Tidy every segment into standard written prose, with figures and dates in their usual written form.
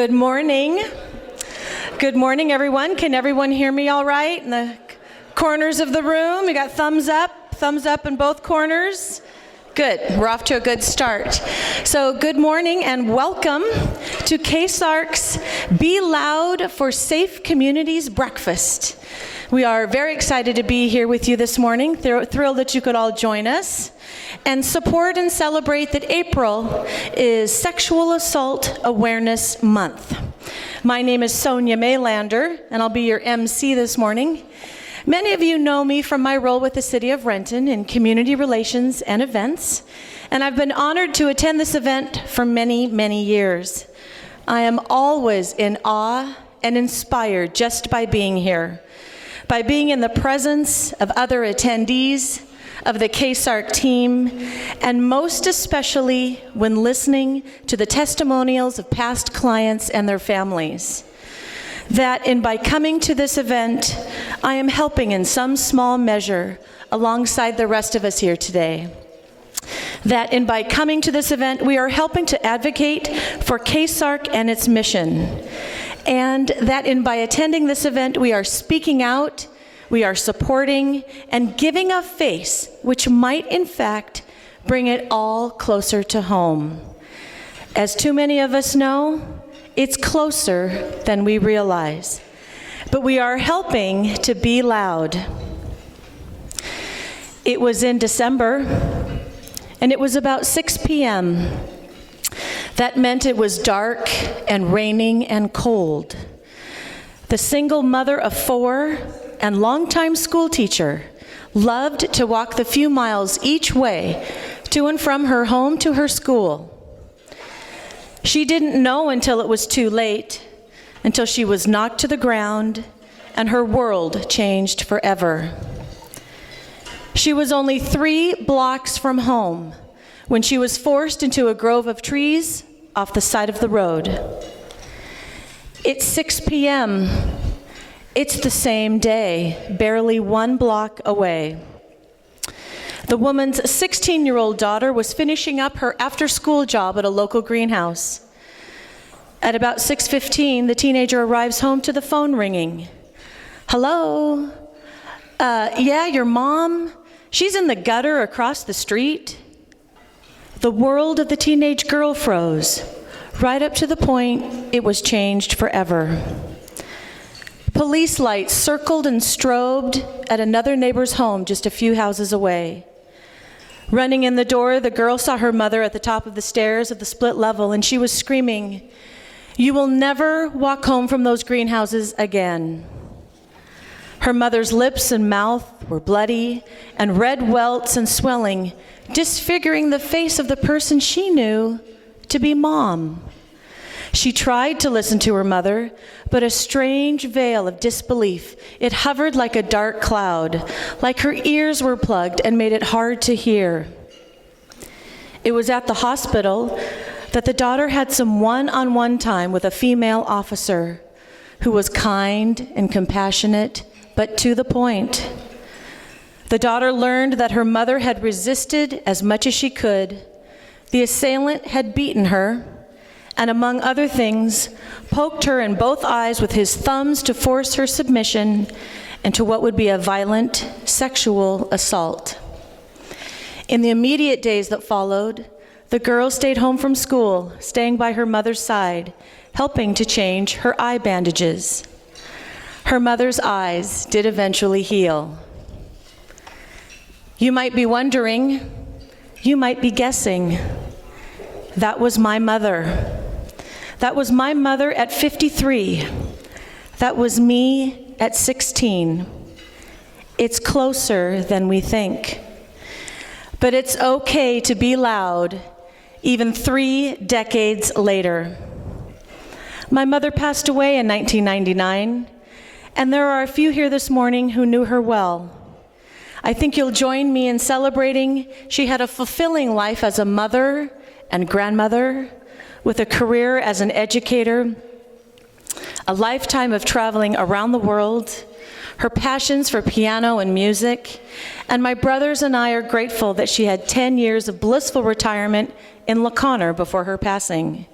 Good morning. Good morning, everyone. Can everyone hear me all right? In the corners of the room, we got thumbs up in both corners. Good, we're off to a good start. So good morning and welcome to KSARC's Be Loud for Safe Communities Breakfast. We are very excited to be here with you this morning, thrilled that you could all join us and support and celebrate that April is Sexual Assault Awareness Month. My name is Sonia Maylander, and I'll be your MC this morning. Many of you know me from my role with the City of Renton in community relations and events, and I've been honored to attend this event for many, many years. I am always in awe and inspired just by being here, by being in the presence of other attendees, of the KSARC team, and most especially when listening to the testimonials of past clients and their families. By coming to this event, I am helping in some small measure alongside the rest of us here today. By coming to this event, we are helping to advocate for KSARC and its mission. And by attending this event, we are speaking out, we are supporting, and giving a face which might, in fact, bring it all closer to home. As too many of us know, it's closer than we realize. But we are helping to be loud. It was in December, and it was about 6 p.m. That meant it was dark and raining and cold. The single mother of 4 and longtime school teacher loved to walk the few miles each way to and from her home to her school. She didn't know until it was too late, until she was knocked to the ground and her world changed forever. She was only 3 blocks from home when she was forced into a grove of trees off the side of the road. It's 6 p.m. It's the same day, barely 1 block away. The woman's 16-year-old daughter was finishing up her after-school job at a local greenhouse. At about 6:15, the teenager arrives home to the phone ringing. Hello? Yeah, your mom? She's in the gutter across the street. The world of the teenage girl froze, right up to the point it was changed forever. Police lights circled and strobed at another neighbor's home just a few houses away. Running in the door, the girl saw her mother at the top of the stairs of the split level, and she was screaming, "You will never walk home from those greenhouses again." Her mother's lips and mouth were bloody, and red welts and swelling, disfiguring the face of the person she knew to be Mom. She tried to listen to her mother, but a strange veil of disbelief, it hovered like a dark cloud, like her ears were plugged and made it hard to hear. It was at the hospital that the daughter had some one-on-one time with a female officer who was kind and compassionate, but to the point. The daughter learned that her mother had resisted as much as she could. The assailant had beaten her, and among other things, poked her in both eyes with his thumbs to force her submission into what would be a violent sexual assault. In the immediate days that followed, the girl stayed home from school, staying by her mother's side, helping to change her eye bandages. Her mother's eyes did eventually heal. You might be wondering, you might be guessing, that was my mother. That was my mother at 53. That was me at 16. It's closer than we think. But it's okay to be loud, even 3 decades later. My mother passed away in 1999, and there are a few here this morning who knew her well. I think you'll join me in celebrating she had a fulfilling life as a mother and grandmother, with a career as an educator, a lifetime of traveling around the world, her passions for piano and music, and my brothers and I are grateful that she had 10 years of blissful retirement in La Conner before her passing.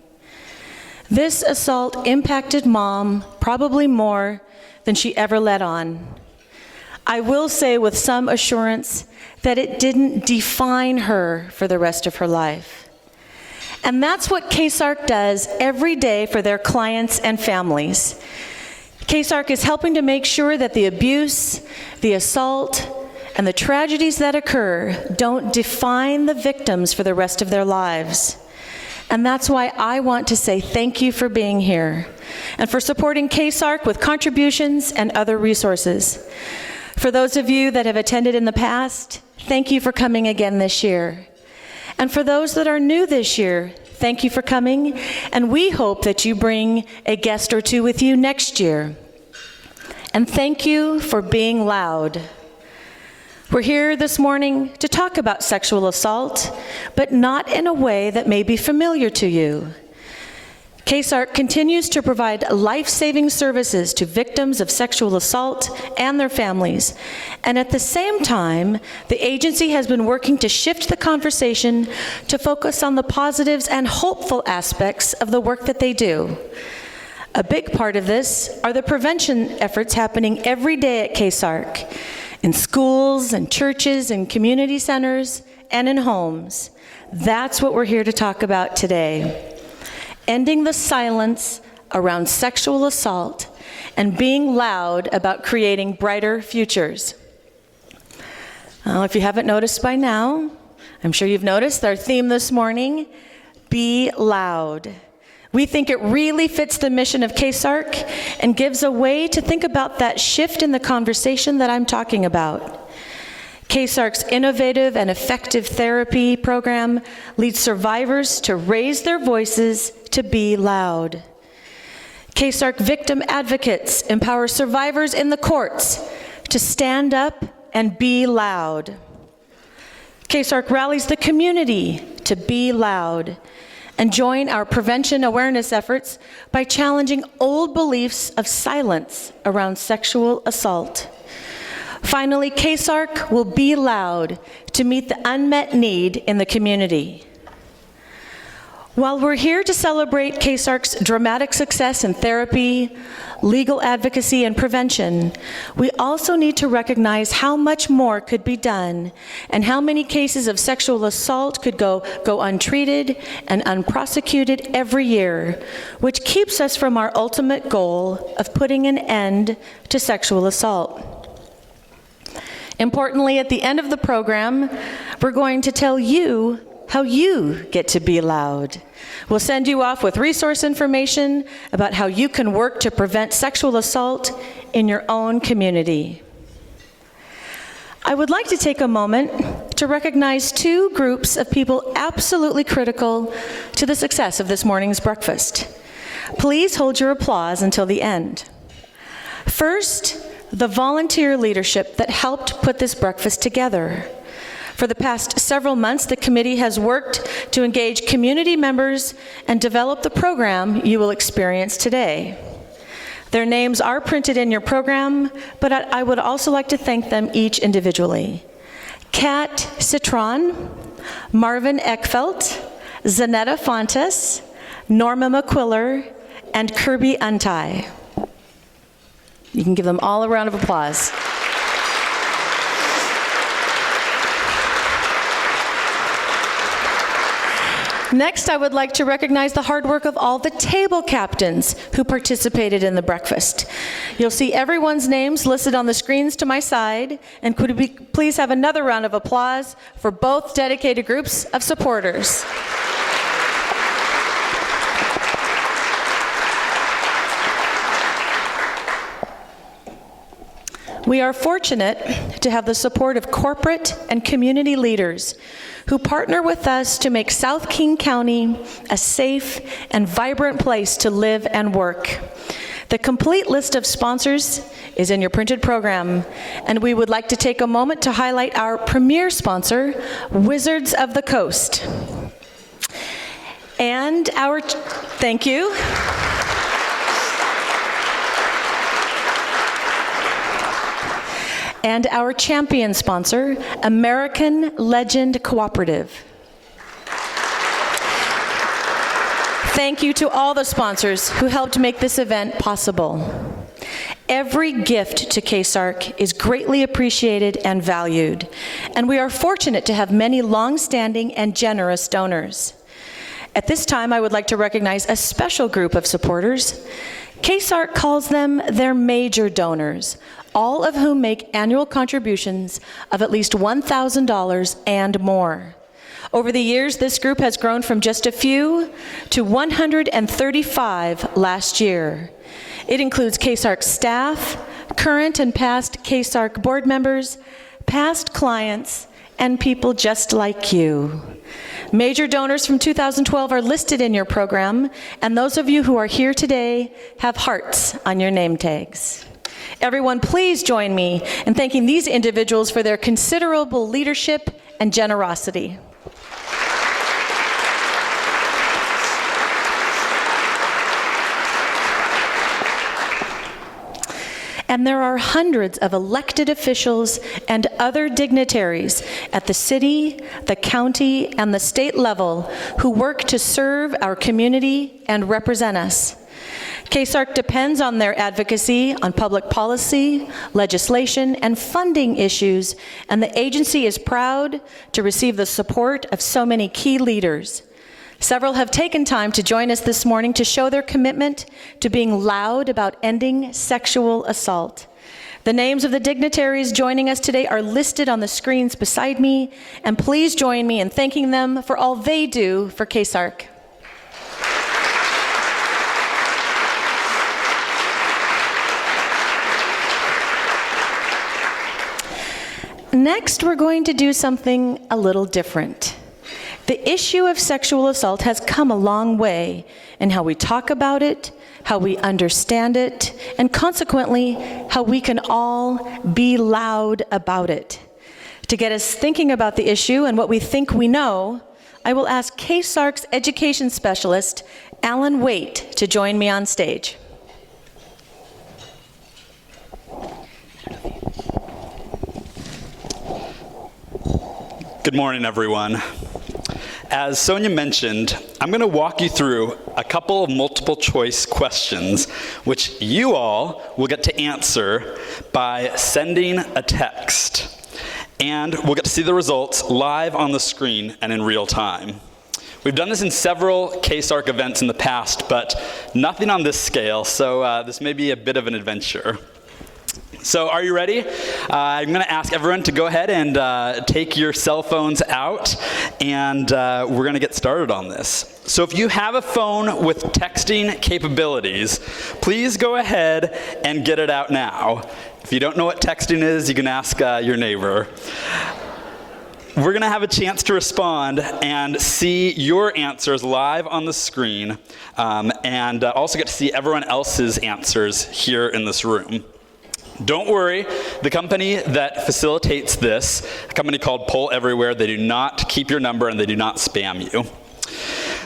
This assault impacted Mom probably more than she ever let on. I will say with some assurance that it didn't define her for the rest of her life. And that's what CASARC does every day for their clients and families. CASARC is helping to make sure that the abuse, the assault, and the tragedies that occur don't define the victims for the rest of their lives. And that's why I want to say thank you for being here and for supporting CASARC with contributions and other resources. For those of you that have attended in the past, thank you for coming again this year. And for those that are new this year, thank you for coming, and we hope that you bring a guest or two with you next year. And thank you for being loud. We're here this morning to talk about sexual assault, but not in a way that may be familiar to you. CASARC continues to provide life-saving services to victims of sexual assault and their families. And at the same time, the agency has been working to shift the conversation to focus on the positives and hopeful aspects of the work that they do. A big part of this are the prevention efforts happening every day at CASARC, in schools and churches and community centers and in homes. That's what we're here to talk about today. Ending the silence around sexual assault and being loud about creating brighter futures. If you haven't noticed by now, I'm sure you've noticed our theme this morning, Be Loud. We think it really fits the mission of CASARC and gives a way to think about that shift in the conversation that I'm talking about. CASARC's innovative and effective therapy program leads survivors to raise their voices to be loud. CASARC victim advocates empower survivors in the courts to stand up and be loud. CASARC rallies the community to be loud and join our prevention awareness efforts by challenging old beliefs of silence around sexual assault. Finally, CASARC will be loud to meet the unmet need in the community. While we're here to celebrate CASARC's dramatic success in therapy, legal advocacy, and prevention, we also need to recognize how much more could be done and how many cases of sexual assault could go untreated and unprosecuted every year, which keeps us from our ultimate goal of putting an end to sexual assault. Importantly, at the end of the program, we're going to tell you how you get to be loud. We'll send you off with resource information about how you can work to prevent sexual assault in your own community. I would like to take a moment to recognize two groups of people absolutely critical to the success of this morning's breakfast. Please hold your applause until the end. First, the volunteer leadership that helped put this breakfast together. For the past several months, the committee has worked to engage community members and develop the program you will experience today. Their names are printed in your program, but I would also like to thank them each individually. Kat Citron, Marvin Eckfeldt, Zanetta Fontes, Norma McQuiller, and Kirby Untie. You can give them all a round of applause. Next, I would like to recognize the hard work of all the table captains who participated in the breakfast. You'll see everyone's names listed on the screens to my side, and could we please have another round of applause for both dedicated groups of supporters. We are fortunate to have the support of corporate and community leaders who partner with us to make South King County a safe and vibrant place to live and work. The complete list of sponsors is in your printed program, and we would like to take a moment to highlight our premier sponsor, Wizards of the Coast. And thank you. And our champion sponsor, American Legend Cooperative. thank you to all the sponsors who helped make this event possible. Every gift to KSARC is greatly appreciated and valued, and we are fortunate to have many long-standing and generous donors. At this time, I would like to recognize a special group of supporters. KSARC calls them their major donors, all of whom make annual contributions of at least $1,000 and more. Over the years, this group has grown from just a few to 135 last year. It includes KSARC staff, current and past KSARC board members, past clients, and people just like you. Major donors from 2012 are listed in your program, and those of you who are here today have hearts on your name tags. Everyone, please join me in thanking these individuals for their considerable leadership and generosity. And there are hundreds of elected officials and other dignitaries at the city, the county, and the state level who work to serve our community and represent us. KSARC depends on their advocacy on public policy, legislation, and funding issues, and the agency is proud to receive the support of so many key leaders. Several have taken time to join us this morning to show their commitment to being loud about ending sexual assault. The names of the dignitaries joining us today are listed on the screens beside me, and please join me in thanking them for all they do for KSARC. Next, we're going to do something a little different. The issue of sexual assault has come a long way in how we talk about it, how we understand it, and consequently, how we can all be loud about it. To get us thinking about the issue and what we think we know, I will ask KSARC's education specialist, Alan Waite, to join me on stage. Good morning, everyone. As Sonia mentioned, I'm going to walk you through a couple of multiple choice questions, which you all will get to answer by sending a text. And we'll get to see the results live on the screen and in real time. We've done this in several KSARC events in the past, but nothing on this scale, so this may be a bit of an adventure. So are you ready? I'm going to ask everyone to go ahead and take your cell phones out, and we're going to get started on this. So if you have a phone with texting capabilities, please go ahead and get it out now. If you don't know what texting is, you can ask your neighbor. We're going to have a chance to respond and see your answers live on the screen, and also get to see everyone else's answers here in this room. Don't worry, the company that facilitates this, a company called Poll Everywhere, they do not keep your number and they do not spam you.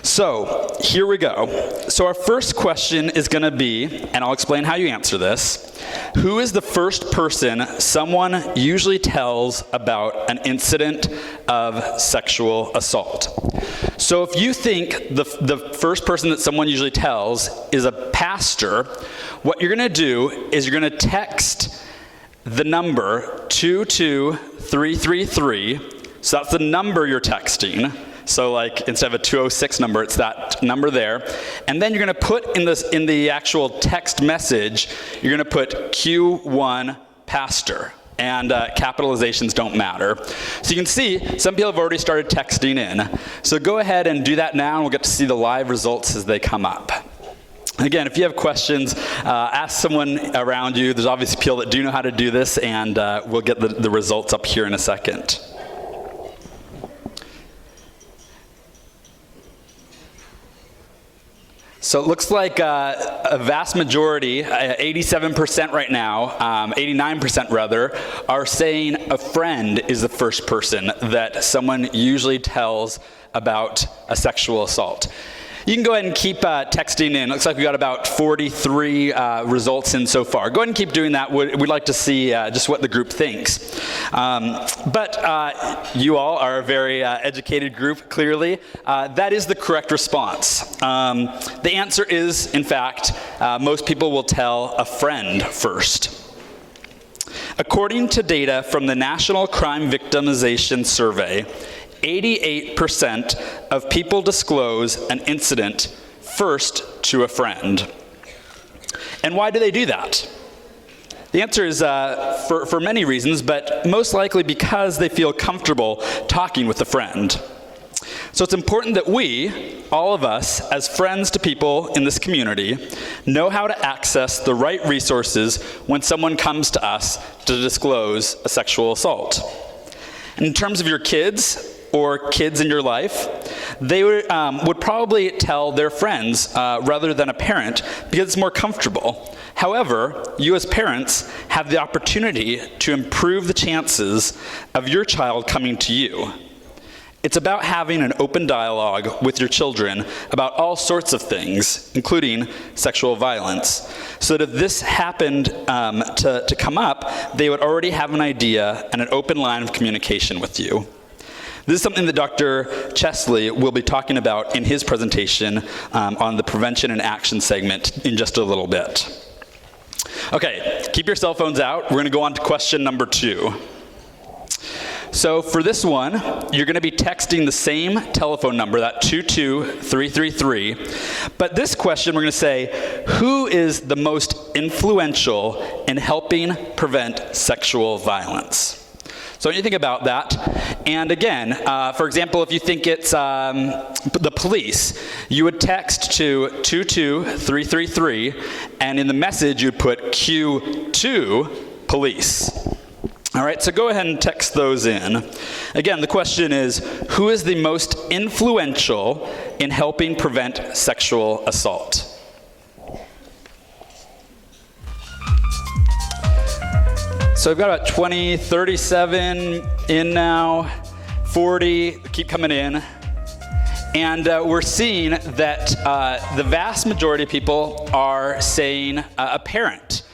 So, here we go. So our first question is going to be, and I'll explain how you answer this, who is the first person someone usually tells about an incident of sexual assault? So if you think the first person that someone usually tells is a pastor, what you're going to do is you're going to text the number 22333. So that's the number you're texting. So like instead of a 206 number, it's that number there. And then you're going to put in the actual text message, you're going to put Q1 pastor. And capitalizations don't matter. So you can see some people have already started texting in. So go ahead and do that now, and we'll get to see the live results as they come up. Again, if you have questions, ask someone around you. There's obviously people that do know how to do this, and we'll get the results up here in a second. So it looks like a vast majority, 87% right now, 89% rather, are saying a friend is the first person that someone usually tells about a sexual assault. You can go ahead and keep texting in. Looks like we got about 43 results in so far. Go ahead and keep doing that. We'd like to see just what the group thinks. But you all are a very educated group, clearly. That is the correct response. The answer is, in fact, most people will tell a friend first. According to data from the National Crime Victimization Survey, 88% of people disclose an incident first to a friend. And why do they do that? The answer is for many reasons, but most likely because they feel comfortable talking with a friend. So it's important that we, all of us, as friends to people in this community, know how to access the right resources when someone comes to us to disclose a sexual assault. And in terms of your kids, or kids in your life, they would probably tell their friends rather than a parent because it's more comfortable. However, you as parents have the opportunity to improve the chances of your child coming to you. It's about having an open dialogue with your children about all sorts of things, including sexual violence, so that if this happened to come up, they would already have an idea and an open line of communication with you. This is something that Dr. Chesley will be talking about in his presentation on the prevention and action segment in just a little bit. Okay, keep your cell phones out. We're going to go on to question number 2. So for this one, you're going to be texting the same telephone number, that 22333. But this question, we're going to say, who is the most influential in helping prevent sexual violence? So when you think about that, and again, for example, if you think it's the police, you would text to 22333, and in the message you'd put Q2 police. All right, so go ahead and text those in. Again, the question is, who is the most influential in helping prevent sexual assault? So we've got about 20, 37 in now, 40, keep coming in. And we're seeing that the vast majority of people are saying a parent,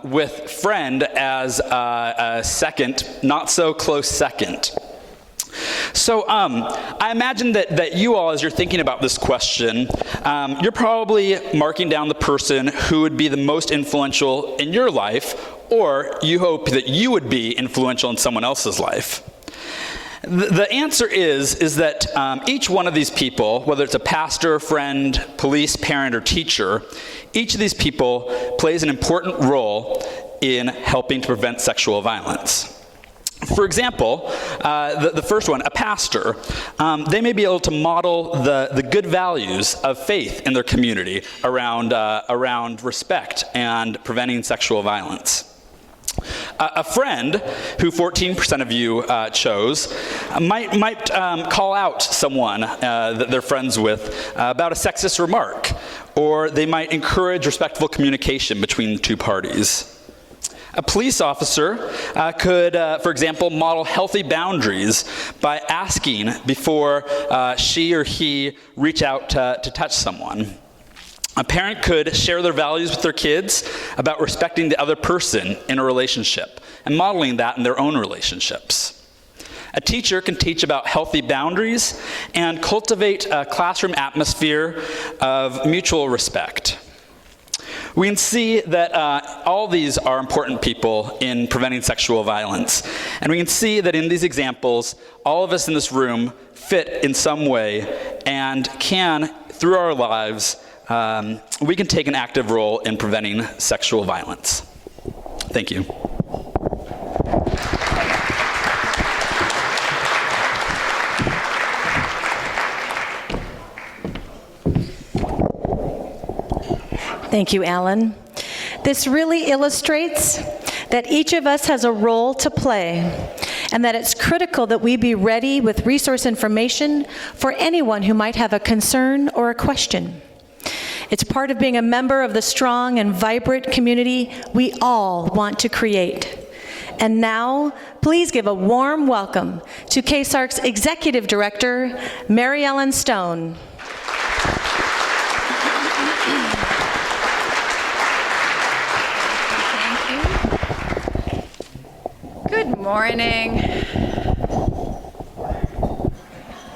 with friend as a second, not so close second. So I imagine that you all, as you're thinking about this question, you're probably marking down the person who would be the most influential in your life, or you hope that you would be influential in someone else's life. The answer is that each one of these people, whether it's a pastor, friend, police, parent, or teacher, each of these people plays an important role in helping to prevent sexual violence. For example, the first one, a pastor, they may be able to model the good values of faith in their community around respect and preventing sexual violence. A friend, who 14% of you chose, might call out someone that they're friends with about a sexist remark, or they might encourage respectful communication between the two parties. A police officer could, for example, model healthy boundaries by asking before she or he reach out to touch someone. A parent could share their values with their kids about respecting the other person in a relationship and modeling that in their own relationships. A teacher can teach about healthy boundaries and cultivate a classroom atmosphere of mutual respect. We can see that all these are important people in preventing sexual violence. And we can see that in these examples, all of us in this room fit in some way and can, through our lives, we can take an active role in preventing sexual violence. Thank you. Thank you, Alan. This really illustrates that each of us has a role to play, and that it's critical that we be ready with resource information for anyone who might have a concern or a question. It's part of being a member of the strong and vibrant community we all want to create. And now, please give a warm welcome to KSARC's Executive Director, Mary Ellen Stone. Good morning.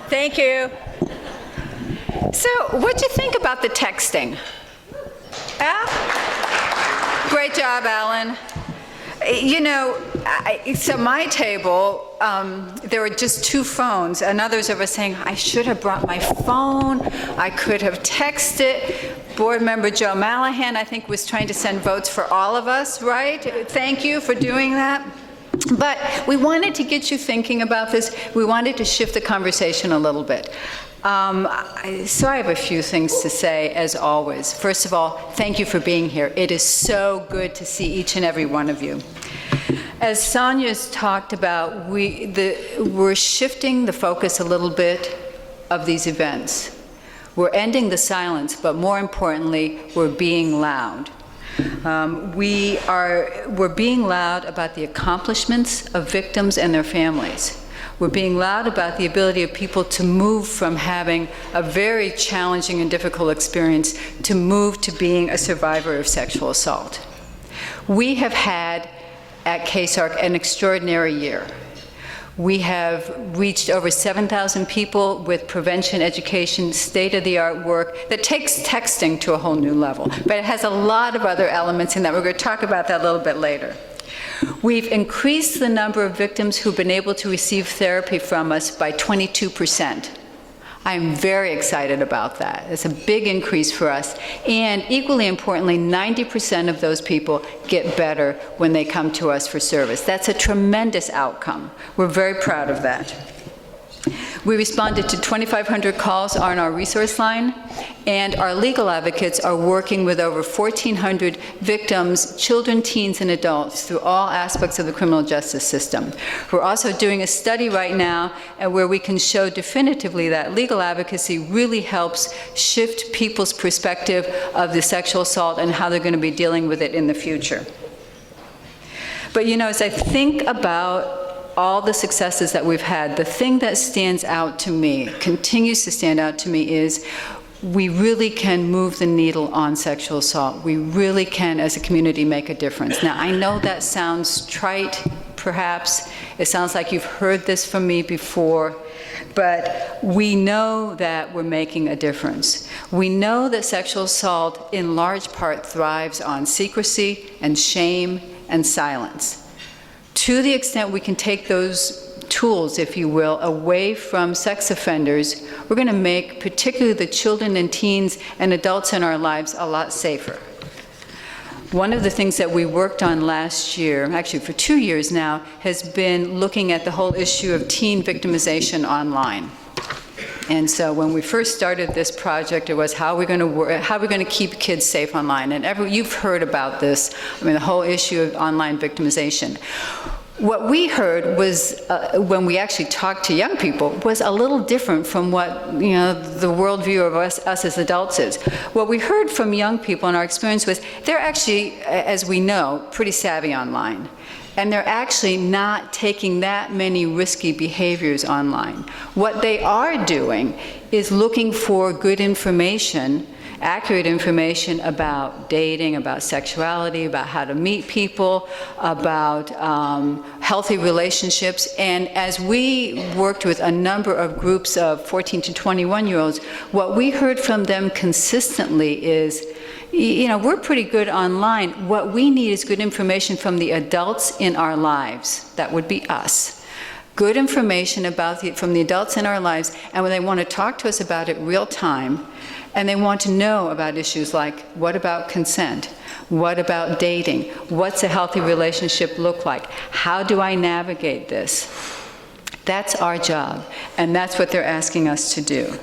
Thank you. So, what'd you think about the texting? Al? Great job, Alan. You know, so my table, there were just 2 phones, and others of us saying, I should have brought my phone, I could have texted. Board member Joe Mallahan, I think, was trying to send votes for all of us, right? Thank you for doing that. But we wanted to get you thinking about this. We wanted to shift the conversation a little bit. So I have a few things to say, as always. First of all, thank you for being here. It is so good to see each and every one of you. As Sonia's talked about, we're shifting the focus a little bit of these events. We're ending the silence, but more importantly, we're being loud. We're being loud about the accomplishments of victims and their families. We're being loud about the ability of people to move from having a very challenging and difficult experience to move to being a survivor of sexual assault. We have had at KSARC an extraordinary year. We have reached over 7,000 people with prevention education, state-of-the-art work that takes texting to a whole new level. But it has a lot of other elements in that. We're going to talk about that a little bit later. We've increased the number of victims who've been able to receive therapy from us by 22%. I'm very excited about that. It's a big increase for us. And equally importantly, 90% of those people get better when they come to us for service. That's a tremendous outcome. We're very proud of that. We responded to 2,500 calls on our resource line, and our legal advocates are working with over 1,400 victims, children, teens, and adults through all aspects of the criminal justice system. We're also doing a study right now where we can show definitively that legal advocacy really helps shift people's perspective of the sexual assault and how they're going to be dealing with it in the future. But you know, as I think about all the successes that we've had, the thing that stands out to me, continues to stand out to me, is we really can move the needle on sexual assault. We really can, as a community, make a difference. Now, I know that sounds trite, perhaps. It sounds like you've heard this from me before, but we know that we're making a difference. We know that sexual assault, in large part, thrives on secrecy and shame and silence. To the extent we can take those tools, if you will, away from sex offenders, we're going to make particularly the children and teens and adults in our lives a lot safer. One of the things that we worked on last year, actually for 2 years now, has been looking at the whole issue of teen victimization online. And so when we first started this project, it was how are we going to keep kids safe online? And you've heard about this, the whole issue of online victimization. What we heard was, when we actually talked to young people, was a little different from what the worldview of us as adults is. What we heard from young people in our experience was they're actually, as we know, pretty savvy online. And they're actually not taking that many risky behaviors online. What they are doing is looking for good information, accurate information about dating, about sexuality, about how to meet people, about healthy relationships. And as we worked with a number of groups of 14 to 21-year-olds, what we heard from them consistently is, we're pretty good online. What we need is good information from the adults in our lives. That would be us. Good information from the adults in our lives, and when they want to talk to us about it real time, and they want to know about issues like, what about consent? What about dating? What's a healthy relationship look like? How do I navigate this? That's our job, and that's what they're asking us to do.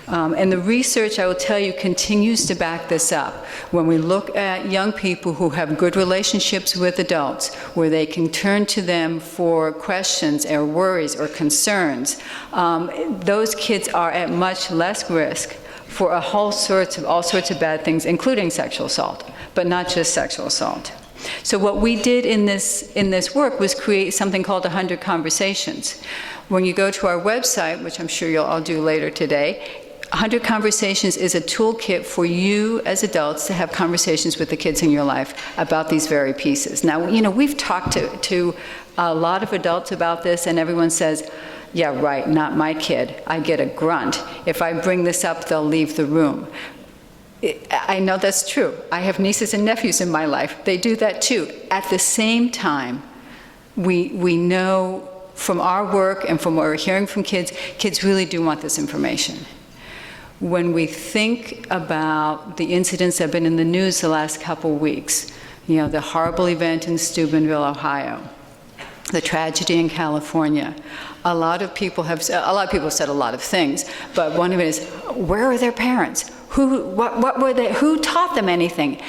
And the research, I will tell you, continues to back this up. When we look at young people who have good relationships with adults, where they can turn to them for questions or worries or concerns, those kids are at much less risk for all sorts of bad things, including sexual assault, but not just sexual assault. So what we did in this work was create something called 100 Conversations. When you go to our website, which I'm sure you'll all do later today, 100 Conversations is a toolkit for you as adults to have conversations with the kids in your life about these very pieces. Now, we've talked to a lot of adults about this, and everyone says, yeah, right, not my kid. I get a grunt. If I bring this up, they'll leave the room. I know that's true. I have nieces and nephews in my life. They do that too. At the same time, we know from our work and from what we're hearing from kids really do want this information. When we think about the incidents that have been in the news the last couple weeks, the horrible event in Steubenville, Ohio, the tragedy in California, a lot of people have said a lot of things, but one of it is, where are their parents? What were they? Who taught them anything?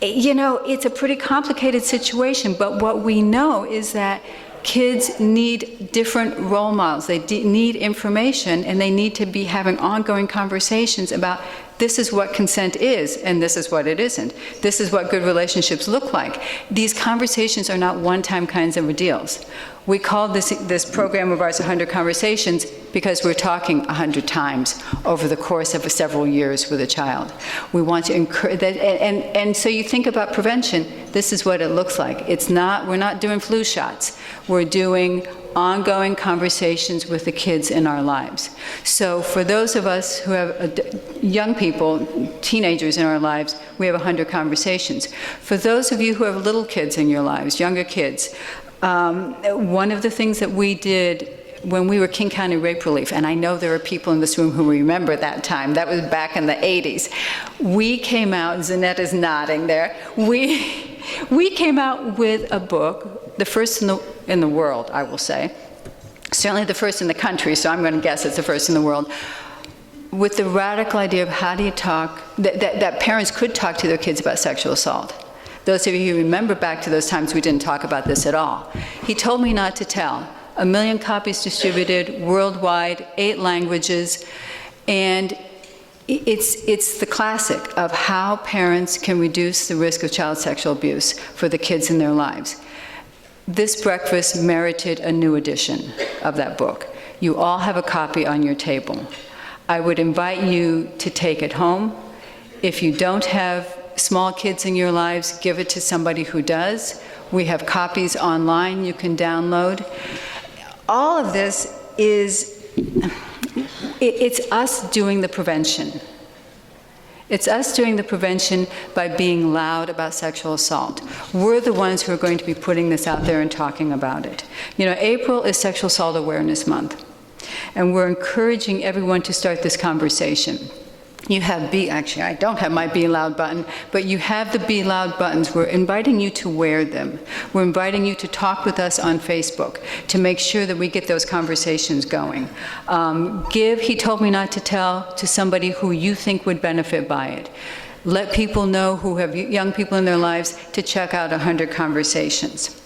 It's a pretty complicated situation, but what we know is that kids need different role models. They need information, and they need to be having ongoing conversations about this is what consent is, and this is what it isn't. This is what good relationships look like. These conversations are not one-time kinds of deals. We called this program of ours 100 Conversations because we're talking 100 times over the course of several years with a child. We want to encourage that, and so you think about prevention, this is what it looks like. We're not doing flu shots. We're doing ongoing conversations with the kids in our lives. So for those of us who have young people, teenagers in our lives, we have 100 conversations. For those of you who have little kids in your lives, younger kids, one of the things that we did when we were King County Rape Relief, and I know there are people in this room who remember that time, that was back in the 80s, we came out, Zanetta's nodding there, we came out with a book, the first in the world, I will say, certainly the first in the country, so I'm going to guess it's the first in the world, with the radical idea of how do you talk, that parents could talk to their kids about sexual assault. Those of you who remember back to those times, we didn't talk about this at all. He told me not to tell. 1 million copies distributed worldwide, 8 languages, and it's the classic of how parents can reduce the risk of child sexual abuse for the kids in their lives. This breakfast merited a new edition of that book. You all have a copy on your table. I would invite you to take it home. If you don't have small kids in your lives, give it to somebody who does. We have copies online you can download. All of this it's us doing the prevention. It's us doing the prevention by being loud about sexual assault. We're the ones who are going to be putting this out there and talking about it. April is Sexual Assault Awareness Month, and we're encouraging everyone to start this conversation. You have actually, I don't have my Be Loud button, but you have the Be Loud buttons. We're inviting you to wear them. We're inviting you to talk with us on Facebook to make sure that we get those conversations going. Give He Told Me Not to Tell to somebody who you think would benefit by it. Let people know who have young people in their lives to check out 100 Conversations.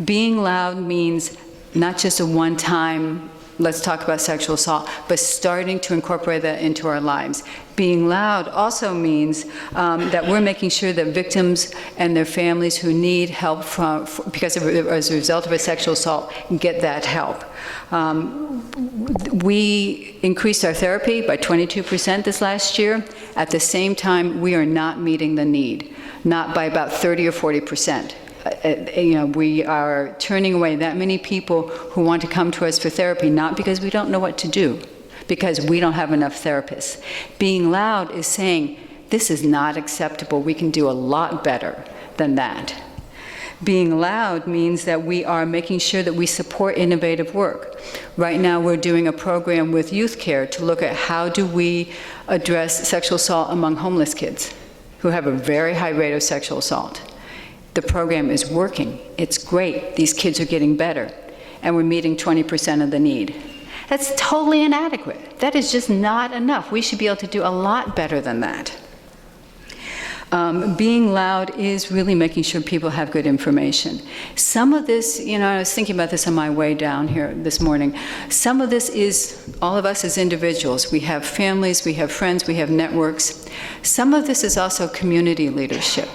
Being loud means not just a one-time let's talk about sexual assault, but starting to incorporate that into our lives. Being loud also means that we're making sure that victims and their families who need help as a result of a sexual assault get that help. We increased our therapy by 22% this last year. At the same time, we are not meeting the need, not by about 30 or 40%. We are turning away that many people who want to come to us for therapy, not because we don't know what to do, because we don't have enough therapists. Being loud is saying, this is not acceptable. We can do a lot better than that. Being loud means that we are making sure that we support innovative work. Right now, we're doing a program with Youth Care to look at how do we address sexual assault among homeless kids who have a very high rate of sexual assault. The program is working. It's great. These kids are getting better. And we're meeting 20% of the need. That's totally inadequate. That is just not enough. We should be able to do a lot better than that. Being loud is really making sure people have good information. Some of this, I was thinking about this on my way down here this morning. Some of this is all of us as individuals. We have families, we have friends, we have networks. Some of this is also community leadership.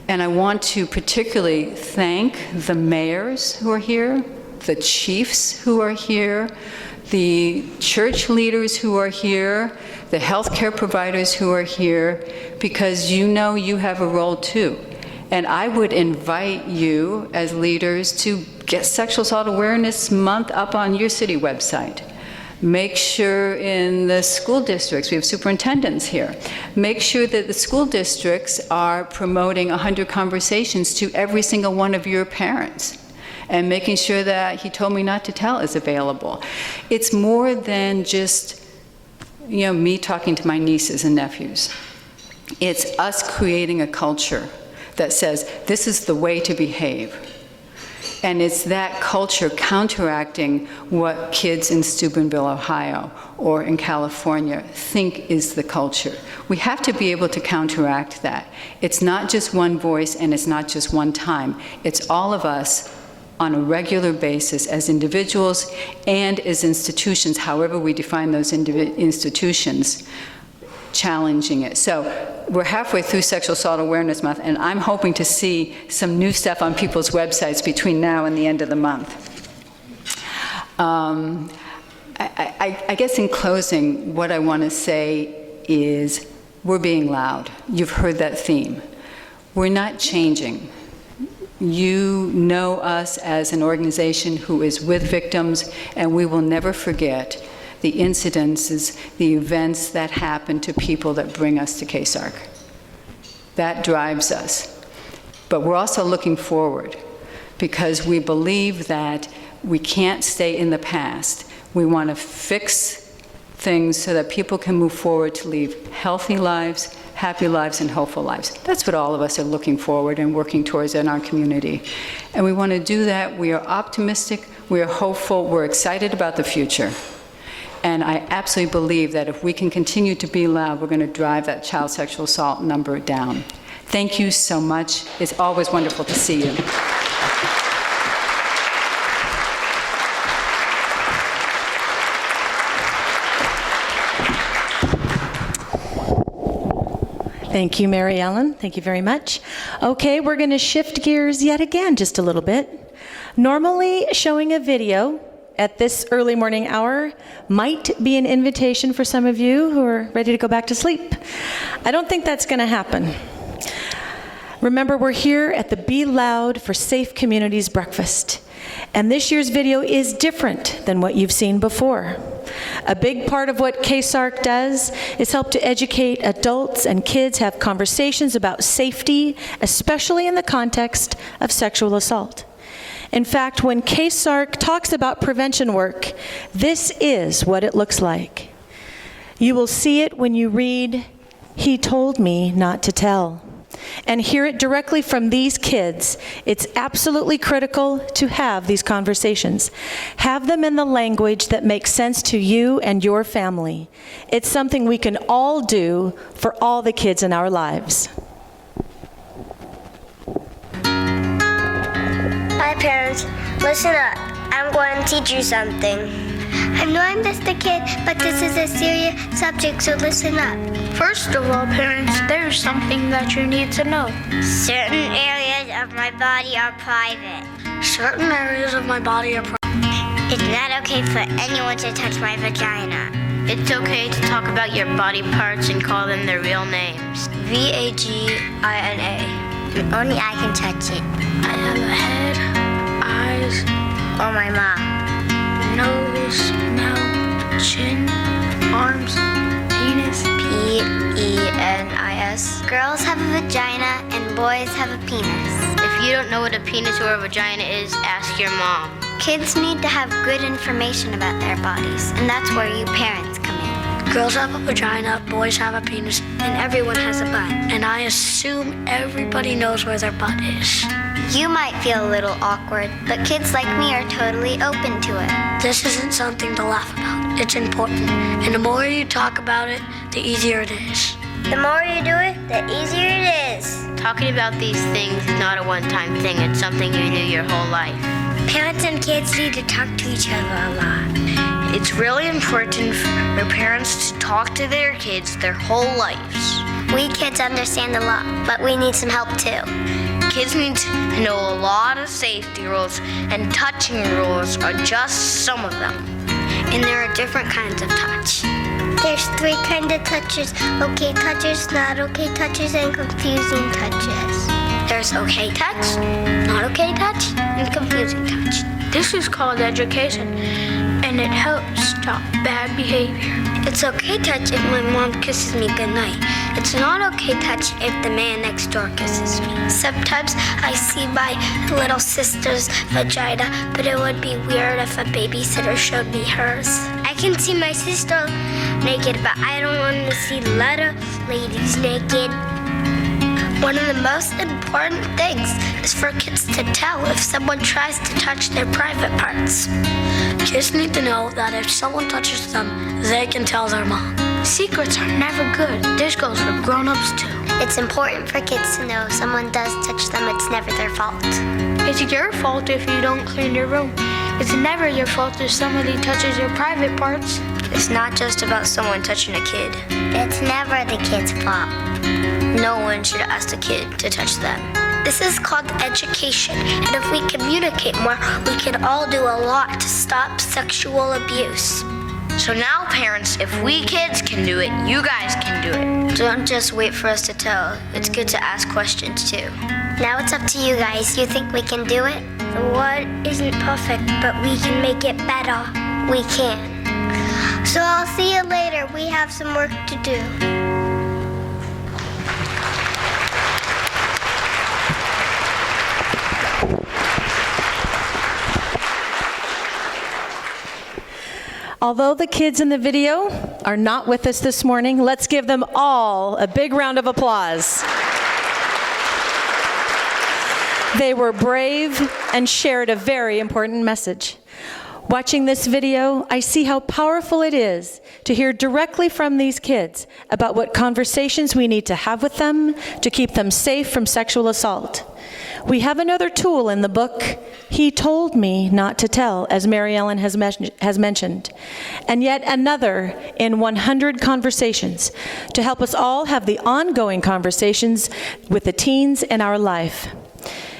And I want to particularly thank the mayors who are here, the chiefs who are here, the church leaders who are here, the healthcare providers who are here, because you know you have a role too. And I would invite you as leaders to get Sexual Assault Awareness Month up on your city website. Make sure in the school districts, we have superintendents here, make sure that the school districts are promoting 100 conversations to every single one of your parents, and making sure that He Told Me Not to Tell is available. It's more than just, me talking to my nieces and nephews. It's us creating a culture that says, this is the way to behave. And it's that culture counteracting what kids in Steubenville, Ohio, or in California think is the culture. We have to be able to counteract that. It's not just one voice and it's not just one time. It's all of us on a regular basis as individuals and as institutions, however we define those institutions, challenging it. So we're halfway through Sexual Assault Awareness Month, and I'm hoping to see some new stuff on people's websites between now and the end of the month. I guess in closing, what I want to say is we're being loud. You've heard that theme. We're not changing. You know us as an organization who is with victims, and we will never forget the incidences, the events that happen to people that bring us to KSARC. That drives us. But we're also looking forward, because we believe that we can't stay in the past. We want to fix things so that people can move forward to live healthy lives, happy lives, and hopeful lives. That's what all of us are looking forward and working towards in our community. And we want to do that. We are optimistic, we are hopeful, we're excited about the future. And I absolutely believe that if we can continue to be loud, we're going to drive that child sexual assault number down. Thank you so much. It's always wonderful to see you. Thank you, Mary Ellen. Thank you very much. Okay, we're going to shift gears yet again just a little bit. Normally, showing a video at this early morning hour might be an invitation for some of you who are ready to go back to sleep. I don't think that's going to happen. Remember, we're here at the Be Loud for Safe Communities breakfast. And this year's video is different than what you've seen before. A big part of what KSARC does is help to educate adults and kids have conversations about safety, especially in the context of sexual assault. In fact, when KSARC talks about prevention work, this is what it looks like. You will see it when you read, "He told me not to tell," and hear it directly from these kids. It's absolutely critical to have these conversations. Have them in the language that makes sense to you and your family. It's something we can all do for all the kids in our lives. Hi parents, listen up. I'm going to teach you something. I know I'm just a kid, but this is a serious subject, so listen up. First of all, parents, there's something that you need to know. Certain areas of my body are private. Certain areas of my body are private. It's not okay for anyone to touch my vagina. It's okay to talk about your body parts and call them their real names. Vagina. Only I can touch it. I have a head, eyes, Or my mom. nose, mouth, chin, arms, penis. Penis. Girls have a vagina and boys have a penis. If you don't know what a penis or a vagina is, ask your mom. Kids need to have good information about their bodies, and that's where you parents come in. Girls have a vagina, boys have a penis, And everyone has a butt. and I assume everybody knows where their butt is. You might feel a little awkward, but kids like me are totally open to it. This isn't something to laugh about. It's important. And the more you talk about it, the easier it is. The more you do it, the easier it is. Talking about these things is not a one-time thing. It's something you do your whole life. Parents and kids need to talk to each other a lot. It's really important for parents to talk to their kids their whole lives. We kids understand a lot, but we need some help too. Kids need to know a lot of safety rules, and touching rules are just some of them. And there are different kinds of touch. There's 3 kinds of touches: okay touches, not okay touches, and confusing touches. There's okay touch, not okay touch, and confusing touch. This is called education, and it helps stop bad behavior. It's okay touch if my mom kisses me goodnight. It's not okay touch if the man next door kisses me. Sometimes I see my little sister's vagina, but it would be weird if a babysitter showed me hers. I can see my sister naked, but I don't want to see little ladies naked. One of the most important things is for kids to tell if someone tries to touch their private parts. Kids need to know that if someone touches them, they can tell their mom. Secrets are never good. This goes for grown-ups too. It's important for kids to know if someone does touch them, it's never their fault. It's your fault if you don't clean your room. It's never your fault if somebody touches your private parts. It's not just about someone touching a kid. It's never the kid's fault. No one should ask a kid to touch them. This is called education, and if we communicate more, we can all do a lot to stop sexual abuse. So now, parents, if we kids can do it, you guys can do it. Don't just wait for us to tell. It's good to ask questions, too. Now it's up to you guys. You think we can do it? The world isn't perfect, but we can make it better. We can. So I'll see you later. We have some work to do. Although the kids in the video are not with us this morning, let's give them all a big round of applause. They were brave and shared a very important message. Watching this video, I see how powerful it is to hear directly from these kids about what conversations we need to have with them to keep them safe from sexual assault. We have another tool in the book, He Told Me Not to Tell, as Mary Ellen has mentioned, and yet another in 100 conversations to help us all have the ongoing conversations with the teens in our life.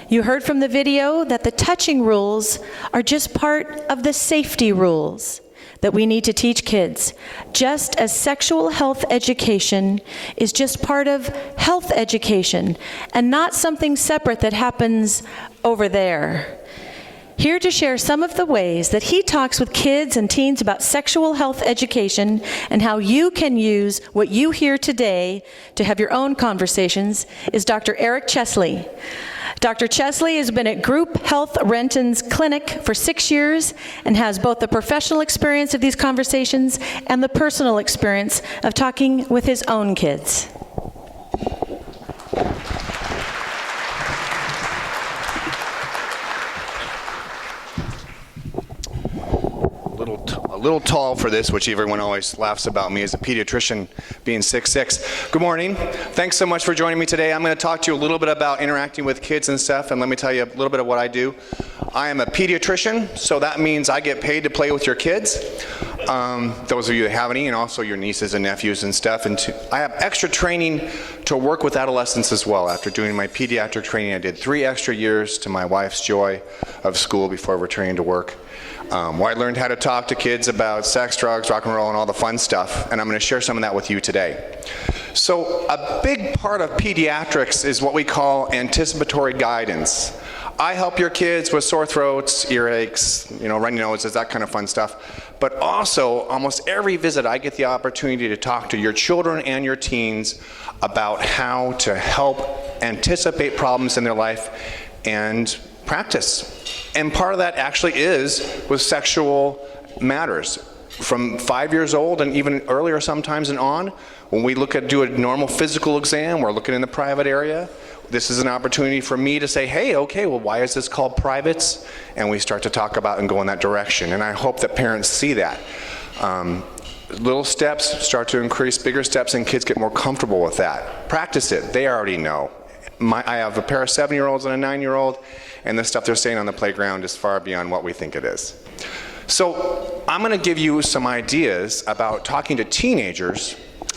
You heard from the video that the touching rules are just part of the safety rules that we need to teach kids, just as sexual health education is just part of health education and not something separate that happens over there. Here to share some of the ways that he talks with kids and teens about sexual health education and how you can use what you hear today to have your own conversations is Dr. Eric Chesley. Dr. Chesley has been at Group Health Renton's clinic for 6 years and has both the professional experience of these conversations and the personal experience of talking with his own kids. A little tall for this, which everyone always laughs about me as a pediatrician being 6'6". Good morning. Thanks so much for joining me today. I'm going to talk to you a little bit about interacting with kids and stuff, and let me tell you a little bit of what I do. I am a pediatrician, so that means I get paid to play with your kids. Those of you that have any, and also your nieces and nephews and stuff. And I have extra training to work with adolescents as well. After doing my pediatric training, I did 3 extra years to my wife's joy of school before returning to work. Where I learned how to talk to kids about sex, drugs, rock and roll, and all the fun stuff, and I'm going to share some of that with you today. So a big part of pediatrics is what we call anticipatory guidance. I help your kids with sore throats, earaches, runny noses, that kind of fun stuff. But also, almost every visit, I get the opportunity to talk to your children and your teens about how to help anticipate problems in their life and practice. And part of that actually is with sexual matters. From 5 years old and even earlier sometimes and on, when we do a normal physical exam, we're looking in the private area. This is an opportunity for me to say, hey, okay, well, why is this called privates? And we start to talk about and go in that direction. And I hope that parents see that. Little steps start to increase, bigger steps, and kids get more comfortable with that. Practice it. They already know. I have a pair of 7-year-olds and a 9-year-old, and the stuff they're saying on the playground is far beyond what we think it is. So I'm going to give you some ideas about talking to teenagers,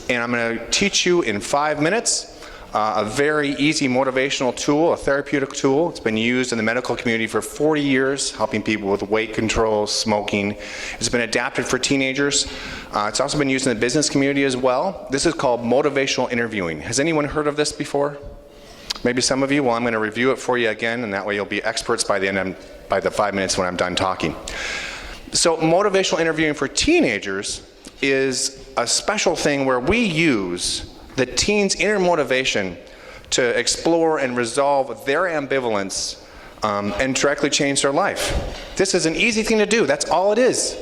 and I'm going to teach you in 5 minutes A very easy motivational tool, a therapeutic tool. It's been used in the medical community for 40 years, helping people with weight control, smoking. It's been adapted for teenagers. It's also been used in the business community as well. This is called motivational interviewing. Has anyone heard of this before? Maybe some of you. Well, I'm going to review it for you again, and that way you'll be experts by the 5 minutes when I'm done talking. So motivational interviewing for teenagers is a special thing where we use the teens' inner motivation to explore and resolve their ambivalence and directly change their life. This is an easy thing to do. That's all it is.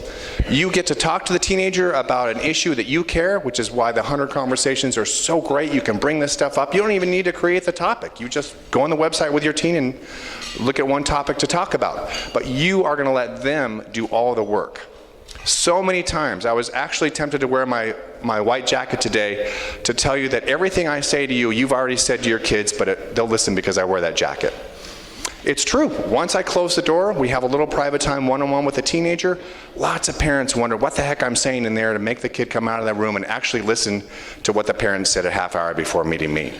You get to talk to the teenager about an issue that you care, which is why the 100 conversations are so great. You can bring this stuff up. You don't even need to create the topic. You just go on the website with your teen and look at one topic to talk about. But you are going to let them do all the work. So many times, I was actually tempted to wear my white jacket today to tell you that everything I say to you, you've already said to your kids, but they'll listen because I wear that jacket. It's true. Once I close the door, we have a little private time one-on-one with a teenager. Lots of parents wonder what the heck I'm saying in there to make the kid come out of that room and actually listen to what the parents said a half hour before meeting me.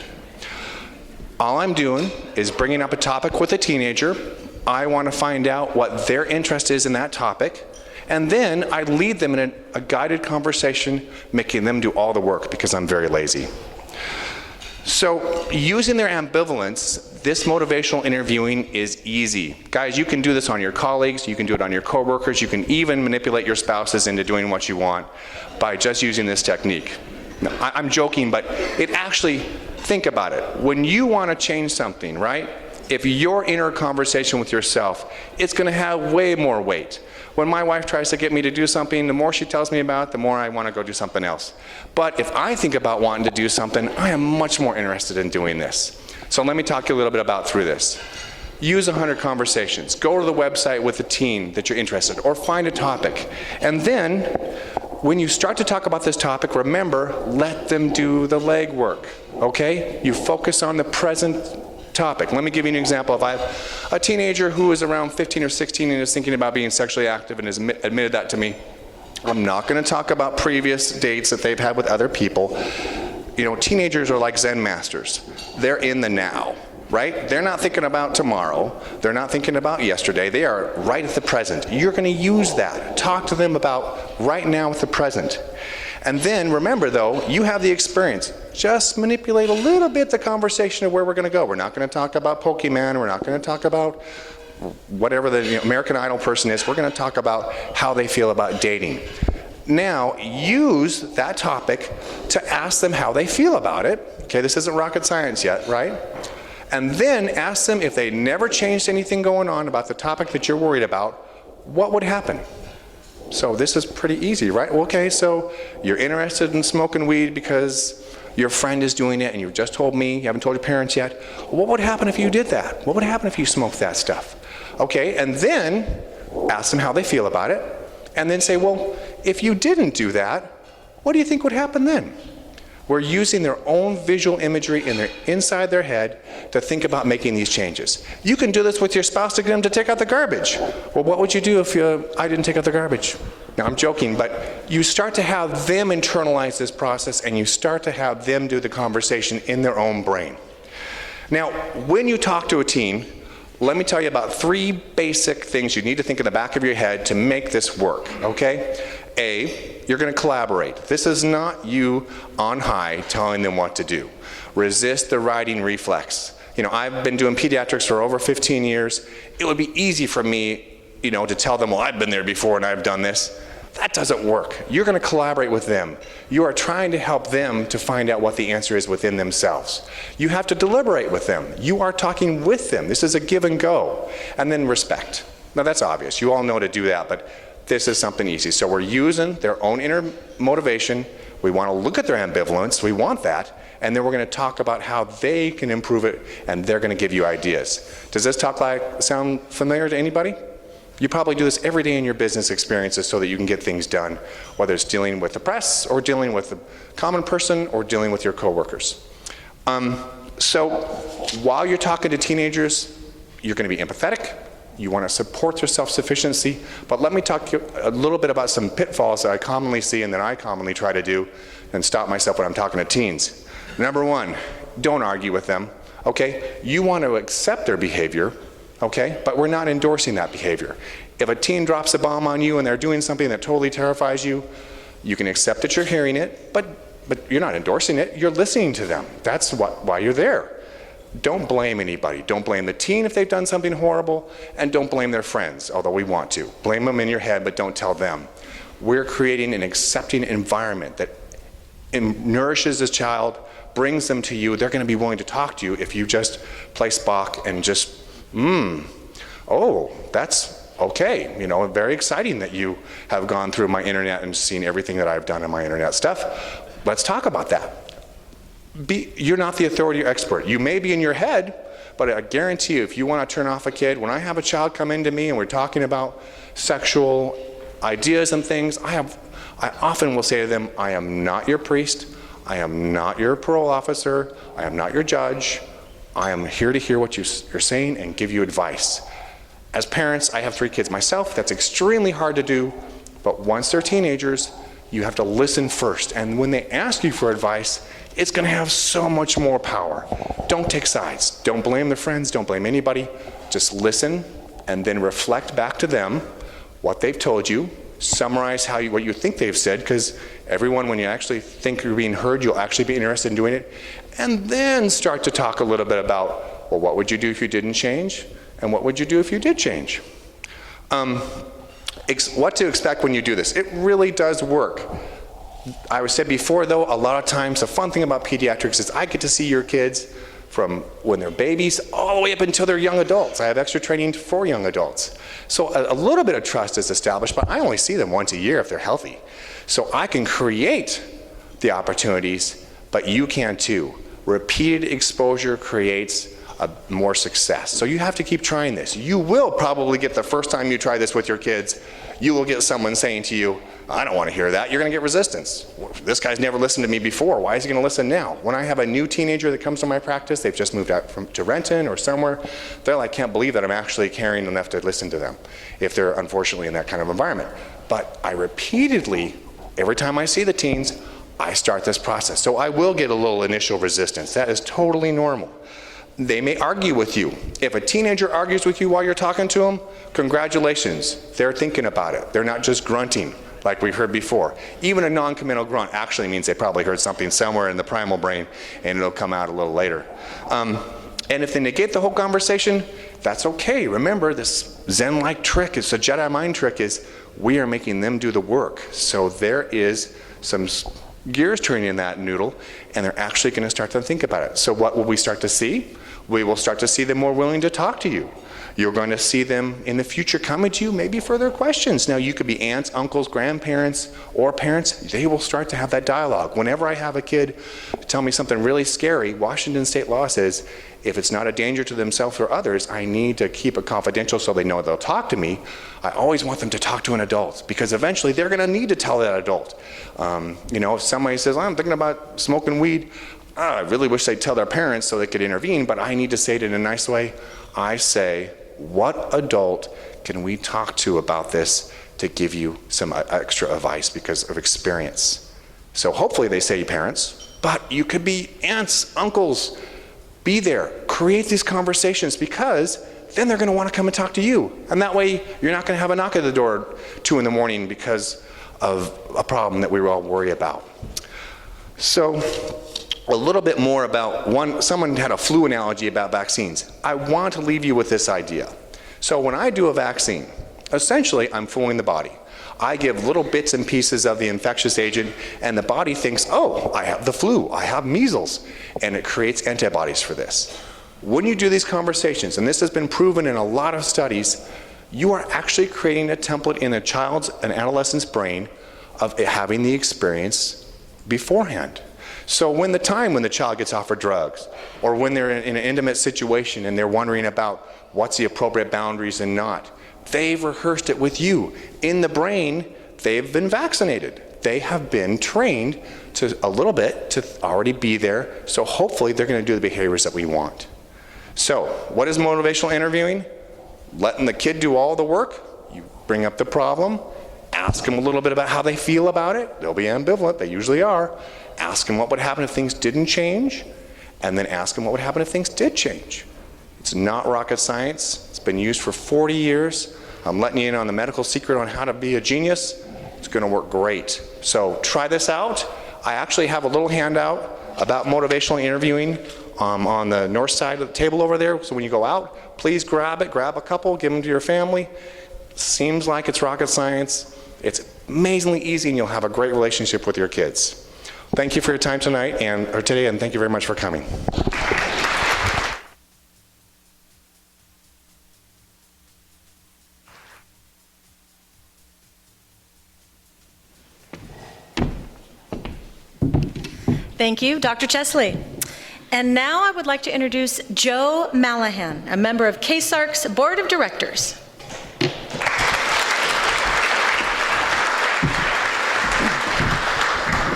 All I'm doing is bringing up a topic with a teenager. I want to find out what their interest is in that topic. And then I lead them in a guided conversation, making them do all the work because I'm very lazy. So using their ambivalence, this motivational interviewing is easy. Guys, you can do this on your colleagues, you can do it on your coworkers, you can even manipulate your spouses into doing what you want by just using this technique. Now, I'm joking, but it actually, think about it. When you want to change something, right? If your inner conversation with yourself, it's going to have way more weight. When my wife tries to get me to do something, the more she tells me about it, the more I want to go do something else. But if I think about wanting to do something, I am much more interested in doing this. So let me talk to you a little bit about through this. Use 100 conversations. Go to the website with a teen that you're interested in, or find a topic. And then, when you start to talk about this topic, remember, let them do the legwork, okay? You focus on the present topic. Let me give you an example. If I have a teenager who is around 15 or 16 and is thinking about being sexually active and has admitted that to me, I'm not going to talk about previous dates that they've had with other people. You know, teenagers are like Zen masters. They're in the now, right? They're not thinking about tomorrow. They're not thinking about yesterday. They are right at the present. You're going to use that. Talk to them about right now with the present. And then remember, though, you have the experience. Just manipulate a little bit the conversation of where we're going to go. We're not going to talk about Pokemon. We're not going to talk about whatever the American Idol person is. We're going to talk about how they feel about dating. Now, use that topic to ask them how they feel about it. Okay, this isn't rocket science yet, right? And then ask them if they never changed anything going on about the topic that you're worried about, what would happen? So this is pretty easy, right? Okay, so you're interested in smoking weed because your friend is doing it and you just told me, you haven't told your parents yet. What would happen if you did that? What would happen if you smoked that stuff? Okay, and then ask them how they feel about it. And then say, well, if you didn't do that, what do you think would happen then? We're using their own visual imagery inside their head to think about making these changes. You can do this with your spouse to get them to take out the garbage. Well, what would you do if I didn't take out the garbage? Now, I'm joking, but you start to have them internalize this process and you start to have them do the conversation in their own brain. Now, when you talk to a teen, let me tell you about 3 basic things you need to think in the back of your head to make this work, okay? A, you're going to collaborate. This is not you on high telling them what to do. Resist the writing reflex. You know, I've been doing pediatrics for over 15 years. It would be easy for me, you know, to tell them, well, I've been there before and I've done this. That doesn't work. You're going to collaborate with them. You are trying to help them to find out what the answer is within themselves. You have to deliberate with them. You are talking with them. This is a give and go. And then respect. Now that's obvious. You all know to do that, but this is something easy. So we're using their own inner motivation. We want to look at their ambivalence. We want that. And then we're going to talk about how they can improve it, and they're going to give you ideas. Does this sound familiar to anybody? You probably do this every day in your business experiences so that you can get things done, whether it's dealing with the press or dealing with the common person or dealing with your coworkers. So while you're talking to teenagers, you're going to be empathetic. You want to support their self-sufficiency. But let me talk to you a little bit about some pitfalls that I commonly see and that I commonly try to do and stop myself when I'm talking to teens. Number 1, don't argue with them, okay? You want to accept their behavior, okay? But we're not endorsing that behavior. If a teen drops a bomb on you and they're doing something that totally terrifies you, you can accept that you're hearing it, but you're not endorsing it, you're listening to them. That's why you're there. Don't blame anybody. Don't blame the teen if they've done something horrible, and don't blame their friends, although we want to. Blame them in your head, but don't tell them. We're creating an accepting environment that nourishes this child, brings them to you. They're going to be willing to talk to you if you just play Spock and just, oh, that's okay. You know, very exciting that you have gone through my internet and seen everything that I've done in my internet stuff. Let's talk about that. You're not the authority or expert. You may be in your head, but I guarantee you, if you want to turn off a kid, when I have a child come into me and we're talking about sexual ideas and things, I often will say to them, I am not your priest, I am not your parole officer, I am not your judge, I am here to hear what you're saying and give you advice. As parents, I have 3 kids myself. That's extremely hard to do, but once they're teenagers, you have to listen first, and when they ask you for advice, it's going to have so much more power. Don't take sides. Don't blame their friends. Don't blame anybody. Just listen and then reflect back to them what they've told you. Summarize what you think they've said, because everyone, when you actually think you're being heard, you'll actually be interested in doing it. And then start to talk a little bit about, well, what would you do if you didn't change? And what would you do if you did change? What to expect when you do this. It really does work. I said before, though, a lot of times the fun thing about pediatrics is I get to see your kids from when they're babies all the way up until they're young adults. I have extra training for young adults. So a little bit of trust is established, but I only see them once a year if they're healthy. So I can create the opportunities, but you can too. Repeated exposure creates more success. So you have to keep trying this. You will probably get, the first time you try this with your kids, you will get someone saying to you, I don't want to hear that. You're going to get resistance. This guy's never listened to me before. Why is he going to listen now? When I have a new teenager that comes to my practice, they've just moved out to Renton or somewhere, they're like, can't believe that I'm actually caring enough to listen to them, if they're unfortunately in that kind of environment. But I repeatedly, every time I see the teens, I start this process. So I will get a little initial resistance. That is totally normal. They may argue with you. If a teenager argues with you while you're talking to them, congratulations, they're thinking about it. They're not just grunting like we heard before. Even a non-committal grunt actually means they probably heard something somewhere in the primal brain, and it'll come out a little later. And if they negate the whole conversation, that's okay. Remember, this Zen-like trick, it's a Jedi mind trick, is we are making them do the work. So there is some gears turning in that noodle, and they're actually going to start to think about it. So what will we start to see? We will start to see them more willing to talk to you. You're going to see them in the future coming to you maybe for their questions. Now, you could be aunts, uncles, grandparents, or parents. They will start to have that dialogue. Whenever I have a kid tell me something really scary, Washington state law says if it's not a danger to themselves or others, I need to keep it confidential so they know they'll talk to me. I always want them to talk to an adult, because eventually they're going to need to tell that adult. You know, if somebody says, I'm thinking about smoking weed, I really wish they'd tell their parents so they could intervene, but I need to say it in a nice way. I say, what adult can we talk to about this to give you some extra advice because of experience? So hopefully they say parents, but you could be aunts, uncles. Be there, create these conversations, because then they're going to want to come and talk to you. And that way you're not going to have a knock at the door 2 in the morning because of a problem that we all worry about. So a little bit more about someone had a flu analogy about vaccines. I want to leave you with this idea. So when I do a vaccine, essentially I'm fooling the body. I give little bits and pieces of the infectious agent, and the body thinks, oh, I have the flu, I have measles, and it creates antibodies for this. When you do these conversations, and this has been proven in a lot of studies, you are actually creating a template in a child's and adolescent's brain of having the experience beforehand. So when the child gets offered drugs, or when they're in an intimate situation and they're wondering about what's the appropriate boundaries and not, they've rehearsed it with you. In the brain, they've been vaccinated. They have been trained to a little bit to already be there, so hopefully they're going to do the behaviors that we want. So what is motivational interviewing? Letting the kid do all the work. You bring up the problem, ask them a little bit about how they feel about it. They'll be ambivalent, they usually are. Ask them what would happen if things didn't change, and then ask them what would happen if things did change. It's not rocket science. It's been used for 40 years. I'm letting you in on the medical secret on how to be a genius. It's going to work great. So try this out. I actually have a little handout about motivational interviewing on the north side of the table over there. So when you go out, please grab it, grab a couple, give them to your family. Seems like it's rocket science. It's amazingly easy, and you'll have a great relationship with your kids. Thank you for your time tonight or today, and thank you very much for coming. Thank you, Dr. Chesley. And now I would like to introduce Joe Malahan, a member of KSARC's Board of Directors.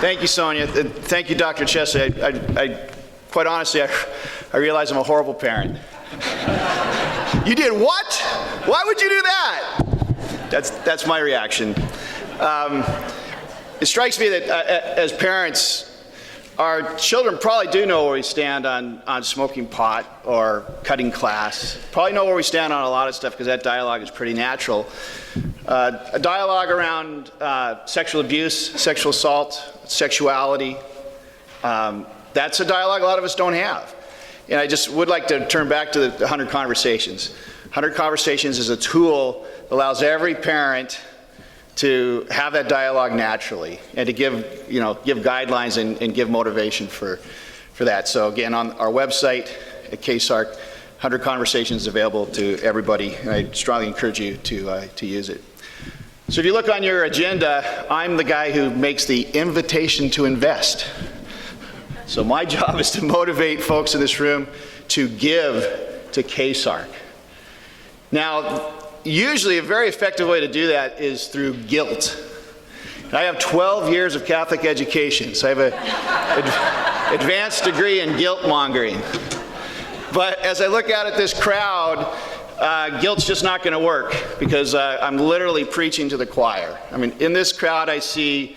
Thank you, Sonia. Thank you, Dr. Chesley. I quite honestly, I realize I'm a horrible parent. You did what? Why would you do that? That's my reaction. It strikes me that as parents, our children probably do know where we stand on smoking pot or cutting class. Probably know where we stand on a lot of stuff because that dialogue is pretty natural. A dialogue around sexual abuse, sexual assault, sexuality, that's a dialogue a lot of us don't have. And I just would like to turn back to the 100 Conversations. 100 Conversations is a tool that allows every parent to have that dialogue naturally and to give guidelines and give motivation for that. So again, on our website at KSARC, 100 Conversations is available to everybody, and I strongly encourage you to use it. So if you look on your agenda, I'm the guy who makes the invitation to invest. So my job is to motivate folks in this room to give to KSARC. Now, usually a very effective way to do that is through guilt. I have 12 years of Catholic education, so I have an advanced degree in guilt mongering. But as I look out at this crowd, guilt's just not going to work because I'm literally preaching to the choir. I mean, in this crowd I see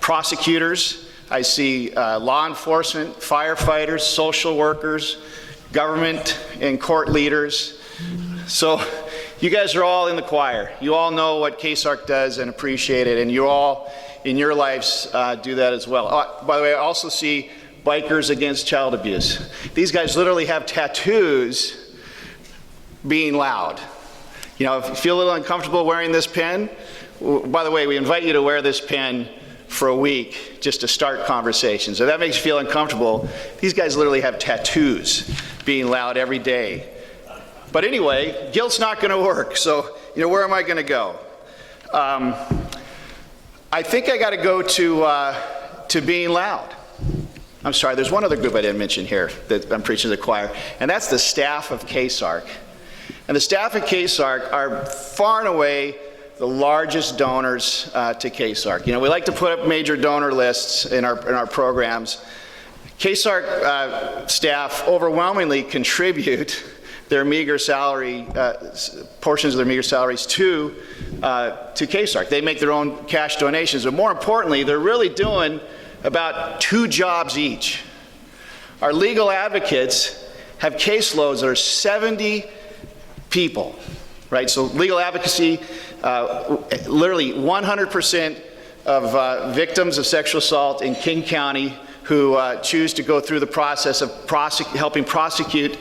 prosecutors, I see law enforcement, firefighters, social workers, government and court leaders. So you guys are all in the choir. You all know what KSARC does and appreciate it, and you all in your lives do that as well. By the way, I also see bikers against child abuse. These guys literally have tattoos being loud. You know, if you feel a little uncomfortable wearing this pen, by the way, we invite you to wear this pen for a week just to start conversations. If that makes you feel uncomfortable, these guys literally have tattoos being loud every day. But anyway, guilt's not going to work. So, where am I going to go? I think I got to go to being loud. I'm sorry, there's one other group I didn't mention here that I'm preaching to the choir, and that's the staff of KSARC. And the staff of KSARC are far and away the largest donors to KSARC. We like to put up major donor lists in our programs. KSARC staff overwhelmingly contribute their meager salary, portions of their meager salaries to KSARC. They make their own cash donations, but more importantly, they're really doing about 2 jobs each. Our legal advocates have caseloads that are 70 people, right? So legal advocacy, literally 100% of victims of sexual assault in King County who choose to go through the process of helping prosecute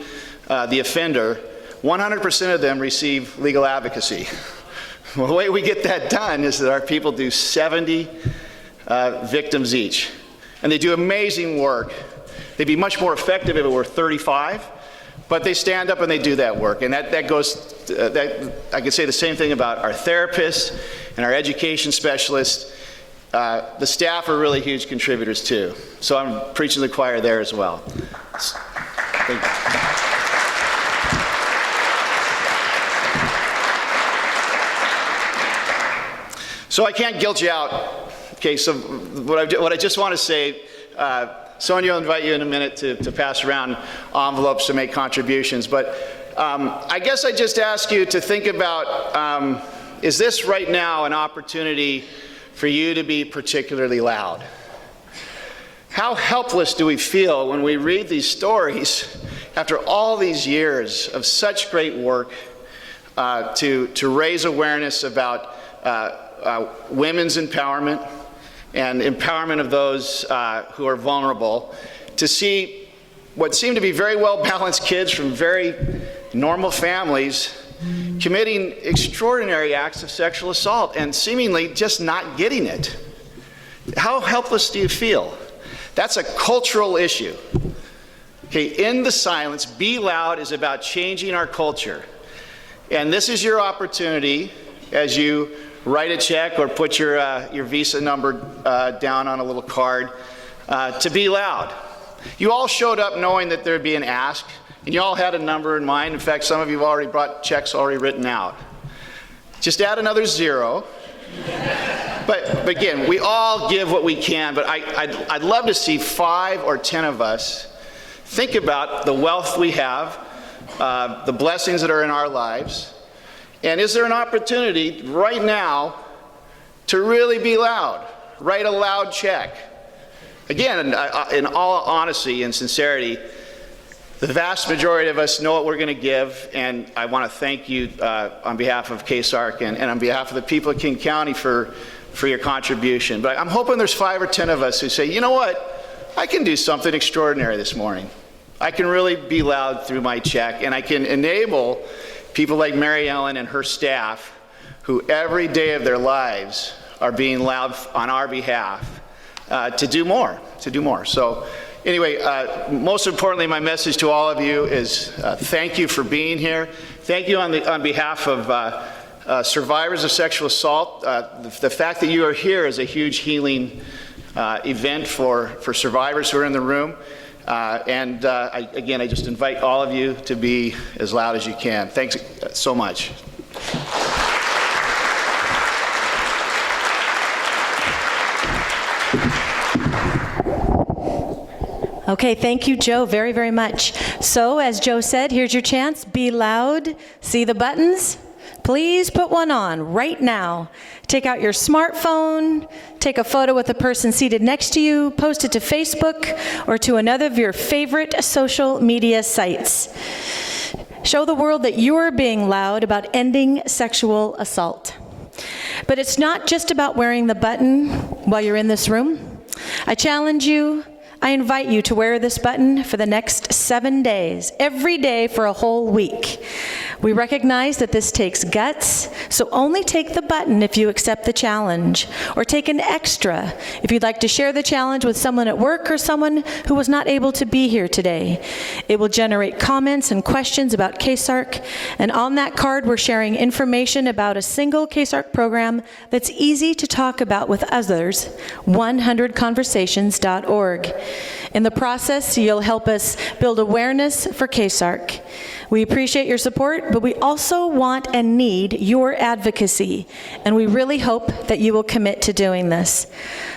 the offender, 100% of them receive legal advocacy. Well, the way we get that done is that our people do 70 victims each. And they do amazing work. They'd be much more effective if it were 35, but they stand up and they do that work. And that goes, I could say the same thing about our therapists and our education specialists. The staff are really huge contributors too. So I'm preaching to the choir there as well. Thank you. So I can't guilt you out. Okay, so what I just want to say, Sonia will invite you in a minute to pass around envelopes to make contributions, but I guess I just ask you to think about, is this right now an opportunity for you to be particularly loud? How helpless do we feel when we read these stories after all these years of such great work to raise awareness about women's empowerment and empowerment of those who are vulnerable, to see what seem to be very well-balanced kids from very normal families committing extraordinary acts of sexual assault and seemingly just not getting it. How helpless do you feel? That's a cultural issue. Okay, in the silence, Be Loud is about changing our culture. And this is your opportunity as you write a check or put your Visa number down on a little card to be loud. You all showed up knowing that there'd be an ask, and you all had a number in mind. In fact, some of you have already brought checks already written out. Just add another 0. But again, we all give what we can, but I'd love to see 5 or 10 of us think about the wealth we have, the blessings that are in our lives, and is there an opportunity right now to really be loud? Write a loud check. Again, in all honesty and sincerity, the vast majority of us know what we're going to give, and I want to thank you on behalf of KSARC and on behalf of the people of King County for your contribution. But I'm hoping there's 5 or 10 of us who say, you know what, I can do something extraordinary this morning. I can really be loud through my check, and I can enable people like Mary Ellen and her staff, who every day of their lives are being loud on our behalf, to do more. So anyway, most importantly, my message to all of you is thank you for being here. Thank you on behalf of survivors of sexual assault. The fact that you are here is a huge healing event for survivors who are in the room. Again, I just invite all of you to be as loud as you can. Thanks so much. Okay, thank you, Joe, very, very much. So, as Joe said, here's your chance. Be loud. See the buttons? Please put one on right now. Take out your smartphone, take a photo with the person seated next to you, post it to Facebook or to another of your favorite social media sites. Show the world that you're being loud about ending sexual assault. But it's not just about wearing the button while you're in this room. I challenge you, I invite you to wear this button for the next 7 days, every day for a whole week. We recognize that this takes guts, so only take the button if you accept the challenge, or take an extra if you'd like to share the challenge with someone at work or someone who was not able to be here today. It will generate comments and questions about KSARC, and on that card we're sharing information about a single KSARC program that's easy to talk about with others, 100conversations.org. In the process, you'll help us build awareness for KSARC. We appreciate your support, but we also want and need your advocacy, and we really hope that you will commit to doing this.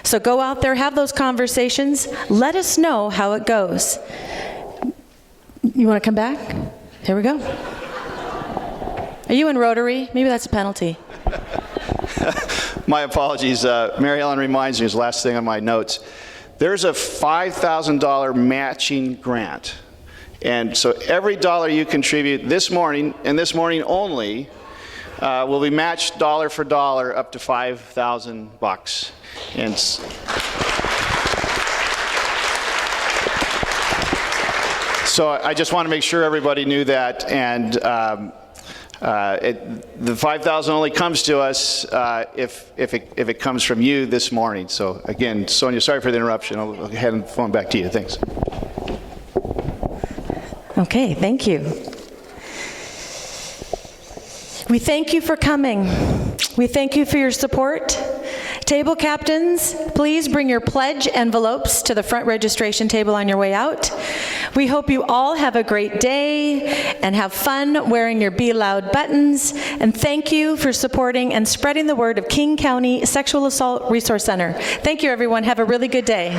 So go out there, have those conversations, let us know how it goes. You want to come back? Here we go. Are you in Rotary? Maybe that's a penalty. My apologies. Mary Ellen reminds me, as last thing on my notes, there's a $5,000 matching grant. And so every dollar you contribute this morning, and this morning only, will be matched dollar for dollar up to $5,000. And so I just want to make sure everybody knew that. And the $5,000 only comes to us if it comes from you this morning. So again, Sonia, sorry for the interruption. I'll go ahead and phone back to you. Thanks. Okay, thank you. We thank you for coming. We thank you for your support. Table captains, please bring your pledge envelopes to the front registration table on your way out. We hope you all have a great day and have fun wearing your Be Loud buttons. And thank you for supporting and spreading the word of King County Sexual Assault Resource Center. Thank you, everyone. Have a really good day.